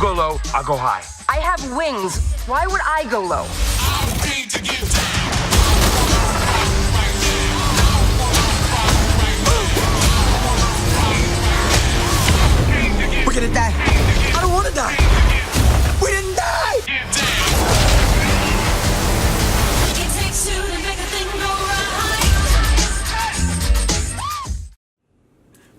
go low, I'll go high. I have wings. Why would I go low? We're gonna die. I don't wanna die. We didn't die! It takes two to make a thing go right.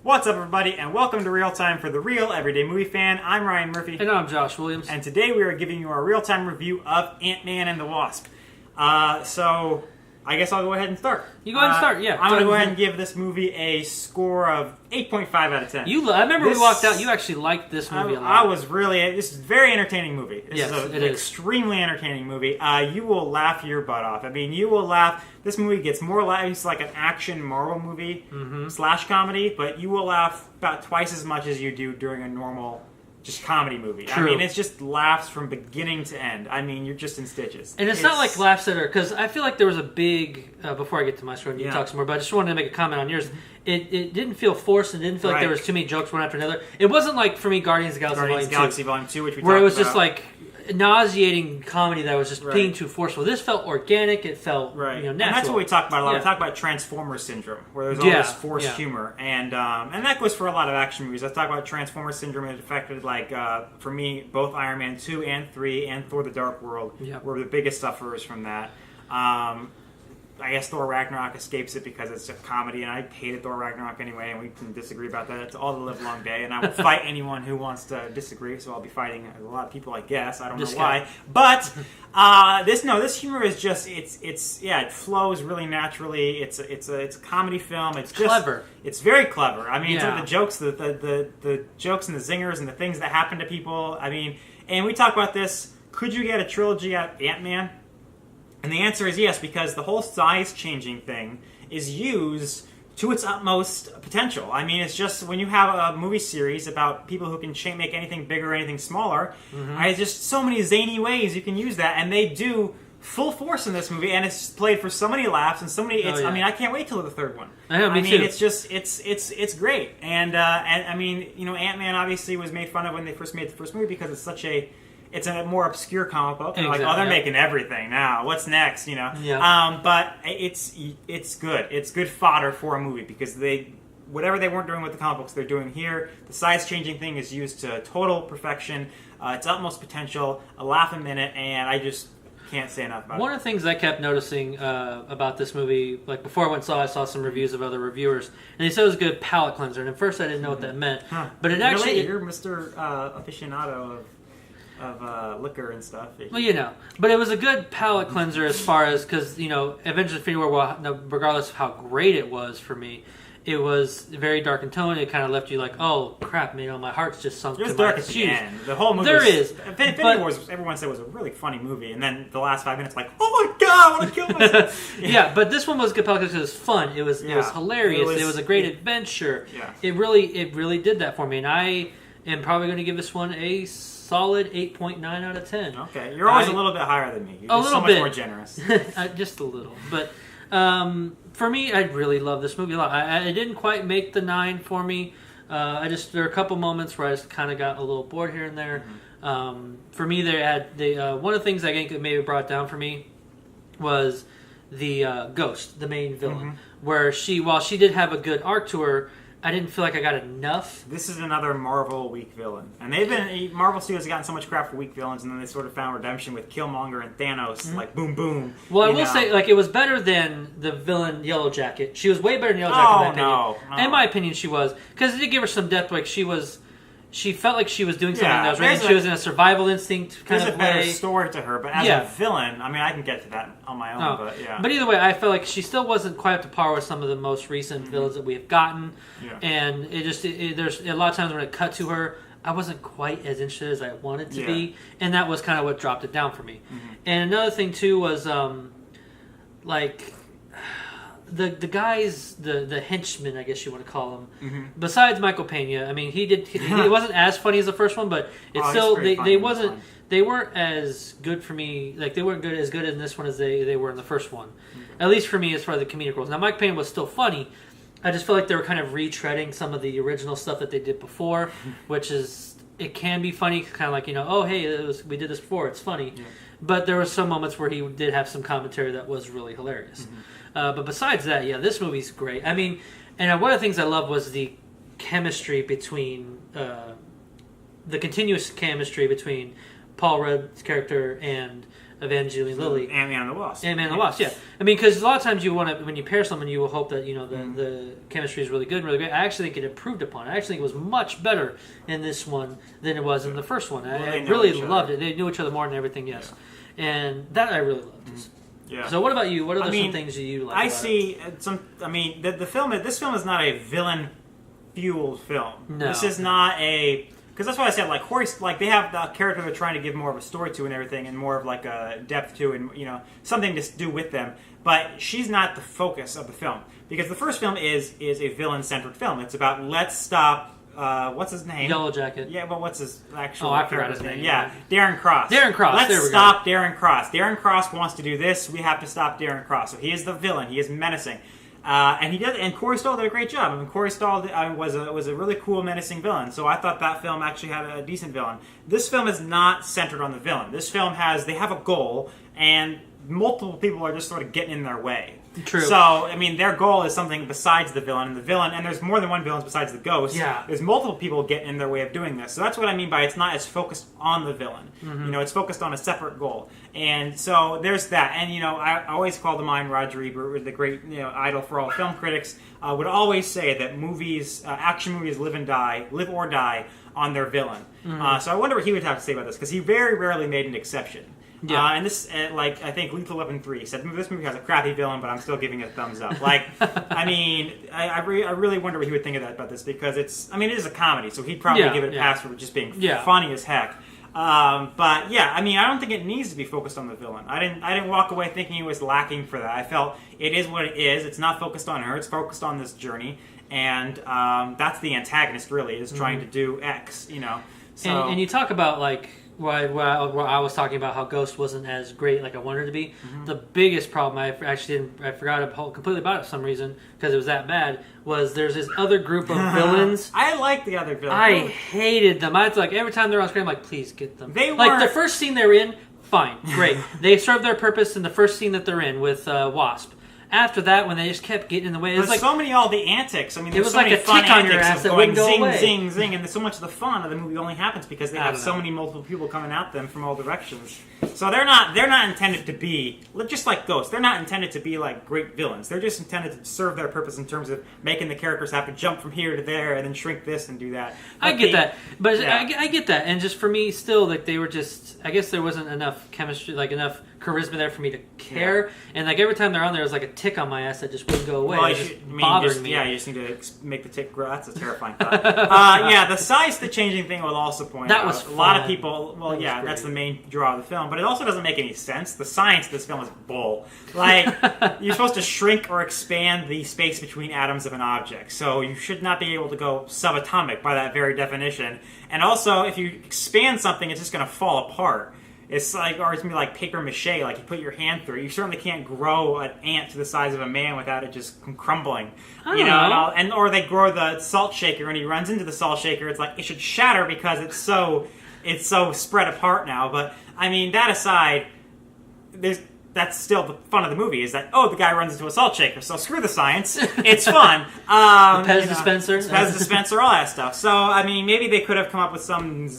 What's up, everybody, and welcome to Real Time for the Real Everyday Movie Fan. I'm Ryan Murphy. And I'm Josh Williams. And today we are giving you our real-time review of Ant-Man and the Wasp. So, I guess I'll go ahead and start. You go ahead and start, yeah. I'm going to go ahead and give this movie a score of 8.5 out of 10. I remember we walked out, you actually liked this movie a lot. This is a very entertaining movie. Yes, it is an extremely entertaining movie. You will laugh your butt off. I mean, you will laugh. This movie gets more laugh. It's like an action Marvel movie slash comedy, but you will laugh about twice as much as you do during a normal just comedy movie. True. I mean, it's just laughs from beginning to end. I mean, you're just in stitches. And it's not like laughs that are, because I feel like there was a big, before I get to my story and you talk some more, but I just wanted to make a comment on yours. It didn't feel forced, and didn't feel like there was too many jokes one after another. It wasn't like, for me, Guardians of the Galaxy Volume 2, which we where it was about. just like nauseating comedy that was just being too forceful. This felt organic. It felt natural. And that's what we talk about a lot. Yeah. We talk about Transformers syndrome, where there's all this forced humor, and that goes for a lot of action movies. I talk about Transformers syndrome. It affected, like, for me, both Iron Man 2 and 3 and Thor: The Dark World were the biggest sufferers from that. I guess Thor Ragnarok escapes it because it's a comedy, and I hated Thor Ragnarok anyway, and we can disagree about that. It's all the live long day, and I will fight anyone who wants to disagree, so I'll be fighting a lot of people, I guess. I don't know why. But this humor is just, it flows really naturally. It's a comedy film. It's just clever. It's very clever. I mean, it's like the jokes, the jokes and the zingers and the things that happen to people. I mean, and we talk about this. Could you get a trilogy out of Ant-Man? And the answer is yes, because the whole size-changing thing is used to its utmost potential. I mean, it's just when you have a movie series about people who can make anything bigger or anything smaller, there's just so many zany ways you can use that, and they do full force in this movie, and it's played for so many laughs and so many. I mean, I can't wait till the third one. I know, me too. It's just it's great, and I mean, Ant-Man obviously was made fun of when they first made the first movie because it's a more obscure comic book. And exactly, like, they're making everything now. What's next? Yeah. But it's good. It's good fodder for a movie because whatever they weren't doing with the comic books, they're doing here. The size-changing thing is used to total perfection. Its utmost potential. A laugh a minute, and I just can't say enough about it. One of the things I kept noticing about this movie, like before I saw some reviews of other reviewers, and they said it was a good palate cleanser. And at first I didn't know what that meant, but it actually you're Mr. Aficionado of liquor and stuff. Well, but it was a good palate cleanser as far as, because, Avengers Infinity War, regardless of how great it was for me, it was very dark in tone. It kind of left you like, oh, crap, my heart's just sunk to my shoes. It was dark at the end. The whole movie Infinity War, everyone said, was a really funny movie, and then the last 5 minutes, like, oh my god, I want to kill myself. Yeah, but this one was a good palate cleanser because it was fun. It was hilarious. It was a great adventure. Yeah. It really did that for me, and I am probably going to give this one a solid 8.9 out of 10. Okay, you're always a little bit higher than me. You're a just little so bit much more generous. Just a little, but for me, I really love this movie a lot. I didn't quite make the 9 for me. There are a couple moments where I just kind of got a little bored here and there. For me, one of the things I think that maybe brought down for me was the Ghost, the main villain, where while she did have a good arc to her, I didn't feel like I got enough. This is another Marvel weak villain. And Marvel Studios have gotten so much crap for weak villains, and then they sort of found redemption with Killmonger and Thanos, like, boom, boom. Well, I will say, like, it was better than the villain Yellow Jacket. She was way better than Yellow Jacket, in my opinion. No. In my opinion, she was. Because it did give her some depth. Like, she felt like she was doing something that was right. She was in a survival instinct kind of way. There's a better story to her, but as a villain, I mean, I can get to that on my own, but yeah. But either way, I felt like she still wasn't quite up to par with some of the most recent villains that we have gotten. Yeah. And there's a lot of times when it cut to her, I wasn't quite as interested as I wanted to be. And that was kind of what dropped it down for me. And another thing, too, was like the guys, the henchmen, I guess you want to call them. Besides Michael Pena, I mean, he wasn't as funny as the first one, but it's still they weren't as good for me. Like, they weren't as good in this one as they were in the first one. At least for me, as far as the comedic roles. Now, Mike Pena was still funny. I just felt like they were kind of retreading some of the original stuff that they did before, which is it can be funny, kind of like, oh, hey, we did this before, it's funny. Yeah. But there were some moments where he did have some commentary that was really hilarious. But besides that, this movie's great. I mean, and one of the things I love was the chemistry between, the continuous chemistry between Paul Rudd's character and Evangeline Lilly. Ant-Man and the Wasp. Ant-Man and the Wasp, yeah. I mean, because a lot of times you want to, when you pair someone, you will hope that, the chemistry is really good and really great. I actually think it improved upon it. I actually think it was much better in this one than it was in the first one. I really loved it. They knew each other more than everything, yes. Yeah. And that I really loved. Yeah. So what about you? What are some things that you like I see the film, this film is not a villain-fueled film. No. This is not a... Because that's why I said, like, Horace, like, they have the character they're trying to give more of a story to and everything, and more of, like, a depth to, and, something to do with them. But she's not the focus of the film. Because the first film is a villain-centric film. It's about, let's stop, what's his name? Yellow Jacket. Yeah, but what's his actual I forgot his name. Yeah, Darren Cross. Darren Cross, Let's stop Darren Cross. Darren Cross wants to do this, we have to stop Darren Cross. So he is the villain, he is menacing. And he did, and Corey Stoll did a great job. I mean, Corey Stoll was a really cool, menacing villain. So I thought that film actually had a decent villain. This film is not centered on the villain. This film they have a goal, and multiple people are just sort of getting in their way. True. So, I mean, their goal is something besides the villain. And there's more than one villain besides the ghost. Yeah. There's multiple people getting in their way of doing this. So that's what I mean by it's not as focused on the villain. Mm-hmm. It's focused on a separate goal. And so there's that. And, I always call to mind Roger Ebert, the great, idol for all film critics, would always say that movies, action movies live or die on their villain. Mm-hmm. So I wonder what he would have to say about this, because he very rarely made an exception. Yeah. And this, I think Lethal Weapon 3 said, this movie has a crappy villain, but I'm still giving it a thumbs up. Like, I mean, I really wonder what he would think of that about this, because it is a comedy, so he'd probably give it a pass for just being funny as heck. But yeah, I mean, I don't think it needs to be focused on the villain. I didn't walk away thinking it was lacking for that. I felt it is what it is. It's not focused on her. It's focused on this journey, and that's the antagonist really is trying to do X. So and you talk about like. Where I was talking about how Ghost wasn't as great like I wanted it to be. Mm-hmm. The biggest problem I forgot completely about it for some reason because it was that bad. Was there's this other group of villains. I like the other villains. I hated them. I was like every time they're on screen, I'm like, please get them. They like the first scene they were in, fine, great. They served their purpose in the first scene that they're in with Wasp. After that, when they just kept getting in the way, it was like so many all the antics. I mean, it was so like many a tick on your ass that wouldn't go zing, away. Zing, zing, and so much of the fun of the movie only happens because they have so many multiple people coming at them from all directions. So they're not intended to be just like Ghosts. They're not intended to be like great villains. They're just intended to serve their purpose in terms of making the characters have to jump from here to there and then shrink this and do that. I get that, and just for me, still, like they were just. I guess there wasn't enough chemistry, like enough charisma there for me to care. Yeah. And like every time they're on there, it was like a tick on my ass that just wouldn't go away. Well, it just bothered me. Yeah, you just need to make the tick grow. That's a terrifying thought. The size to changing thing will also point that out. Was fun. A lot of people. Well, that's the main draw of the film, but it also doesn't make any sense. The science of this film is bull. Like you're supposed to shrink or expand the space between atoms of an object, so you should not be able to go subatomic by that very definition. And also, if you expand something, it's just going to fall apart. It's like, or it's going to be like paper mache, like you put your hand through it. You certainly can't grow an ant to the size of a man without it just crumbling. Or they grow the salt shaker, and he runs into the salt shaker. It's like, it should shatter because it's so spread apart now. But, I mean, that aside, that's still the fun of the movie, is that, the guy runs into a salt shaker, so screw the science. It's fun. The Pez dispenser. Pez dispenser, all that stuff. So, I mean, maybe they could have come up with some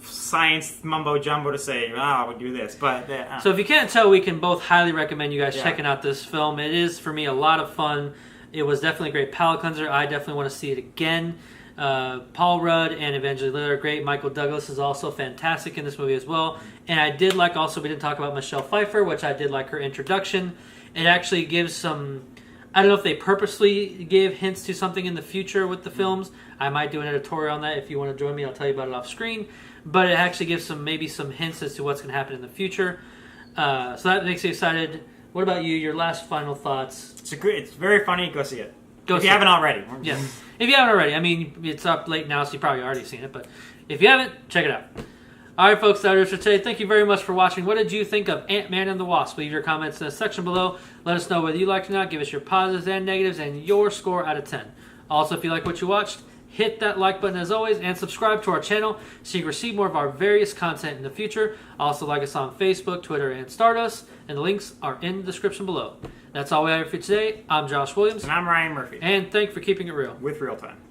science mumbo-jumbo to say, we do this. But So if you can't tell, we can both highly recommend you guys checking out this film. It is, for me, a lot of fun. It was definitely a great palate cleanser. I definitely want to see it again. Paul Rudd and Evangeline Lilly are great. Michael Douglas is also fantastic in this movie as well. And I did like, also, we didn't talk about Michelle Pfeiffer, which I did like her introduction. It actually gives some, I don't know if they purposely give hints to something in the future with the films. I might do an editorial on that. If you want to join me, I'll tell you about it off screen. But it actually gives some hints as to what's going to happen in the future. So that makes me excited. What about you? Your last final thoughts? It's very funny. Go see it. If you haven't already. Yes. If you haven't already. I mean, it's up late now, so you've probably already seen it. But if you haven't, check it out. All right, folks, that is for today. Thank you very much for watching. What did you think of Ant-Man and the Wasp? Leave your comments in the section below. Let us know whether you liked it or not. Give us your positives and negatives and your score out of 10. Also, if you like what you watched, Hit that like button as always, and subscribe to our channel so you can receive more of our various content in the future. Also like us on Facebook, Twitter, and Stardust, and the links are in the description below. That's all we have for today. I'm Josh Williams. And I'm Ryan Murphy. And thank you for keeping it real. With ReelTime.